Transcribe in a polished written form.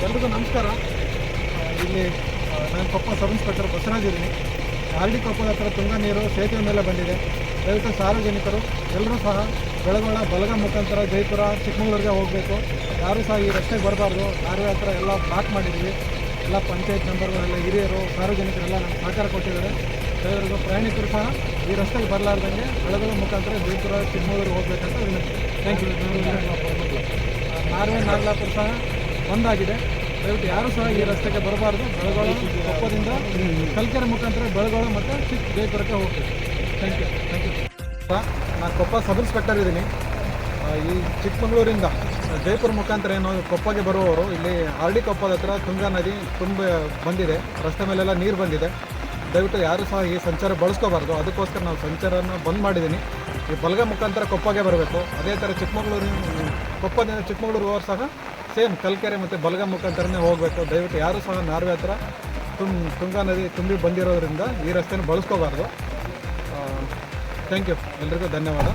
ಎಲ್ರಿಗೂ ನಮಸ್ಕಾರ. ಇಲ್ಲಿ ನಾನು ಕೊಪ್ಪ ಸಬ್ ಇನ್ಸ್ಪೆಕ್ಟರ್ ಬಸವರಾಜ್ ಇದ್ದೀನಿ. ಆರ್ಡಿ ಕೊಪ್ಪದ ಹತ್ರ ತುಂಗಾ ನೀರು ಸೇತುವೆ ಮೇಲೆ ಬಂದಿದೆ. ದಯವಿಟ್ಟು ಸಾರ್ವಜನಿಕರು ಎಲ್ಲರೂ ಸಹ ಬೆಳಗೊಳ ಬಲಗ ಮುಖಾಂತರ ಜೈಪುರ ಚಿಕ್ಕಮಗಳೂರಿಗೆ ಹೋಗಬೇಕು. ಯಾರೂ ಸಹ ಈ ರಸ್ತೆಗೆ ಬರಬಾರ್ದು. ನಾರ್ವೆ ಹತ್ರ ಎಲ್ಲ ಬ್ಲಾಕ್ ಮಾಡಿದ್ವಿ. ಎಲ್ಲ ಪಂಚಾಯತ್ ಮೆಂಬರ್ಗಳೆಲ್ಲ ಹಿರಿಯರು ಸಾರ್ವಜನಿಕರೆಲ್ಲ ನಮ್ಗೆ ಸಹಕಾರ ಕೊಟ್ಟಿದ್ದಾರೆ. ದಯವಿಟ್ಟು ಪ್ರಯಾಣಿಕರು ಸಹ ಈ ರಸ್ತೆಗೆ ಬರಲಾರ್ದಂಗೆ ಬೆಳಗೊಳ ಮುಖಾಂತರ ಜೈಪುರ ಚಿಕ್ಕಮಗಳೂರಿಗೆ ಹೋಗಬೇಕಂತ ವಿನಂತಿ. Thank you. ನಾರ್ವೆ ನಾಗಲಾಪುರ ಸಹ ಒಂದಾಗಿದೆ. ದಯವಿಟ್ಟು ಯಾರೂ ಸಹ ಈ ರಸ್ತೆಗೆ ಬರಬಾರ್ದು. ಬೆಳಗೊಳ ಕೊಪ್ಪದಿಂದ ಕಲ್ಕೆರೆ ಮುಖಾಂತರ ಬೆಳಗೊಳ ಮತ್ತು ಜೈಪುರಕ್ಕೆ ಹೋಗ್ಬೇಕು. Thank you. ನಾನು ಕೊಪ್ಪ ಸಬ್ ಇನ್ಸ್ಪೆಕ್ಟರ್ ಇದ್ದೀನಿ. ಈ ಚಿಕ್ಕಮಗಳೂರಿಂದ ಜೈಪುರ ಮುಖಾಂತರ ಏನು ಕೊಪ್ಪಗೆ ಬರುವವರು ಇಲ್ಲಿ ಆರ್ಡಿ ಕೊಪ್ಪದ ಹತ್ರ ತುಂಗಾ ನದಿ ತುಂಬ ಬಂದಿದೆ. ರಸ್ತೆ ಮೇಲೆಲ್ಲ ನೀರು ಬಂದಿದೆ. ದಯವಿಟ್ಟು ಯಾರೂ ಸಹ ಈ ಸಂಚಾರ ಬಳಸ್ಕೋಬಾರ್ದು. ಅದಕ್ಕೋಸ್ಕರ ನಾವು ಸಂಚಾರನ ಬಂದ್ ಮಾಡಿದ್ದೀನಿ. ಈ ಬಲಗ ಮುಖಾಂತರ ಕೊಪ್ಪಗೆ ಬರಬೇಕು. ಅದೇ ಥರ ಕೊಪ್ಪದಿಂದ ಚಿಕ್ಕಮಗಳೂರು ಹೋಗೋರು ಸಹ ಸೇಮ್ ಕಲ್ಕೆರೆ ಮತ್ತು ಬಲಗ ಮುಖಾಂತರನೇ ಹೋಗಬೇಕು. ದಯವಿಟ್ಟು ಯಾರೂ ಸಹ ನಾರ್ವೆ ಹತ್ರ ತುಂಗಾ ನದಿ ತುಂಬಿ ಬಂದಿರೋದ್ರಿಂದ ಈ ರಸ್ತೆನ ಬಳಸ್ಕೋಬಾರ್ದು. Thank you. ಎಲ್ರಿಗೂ ಧನ್ಯವಾದ.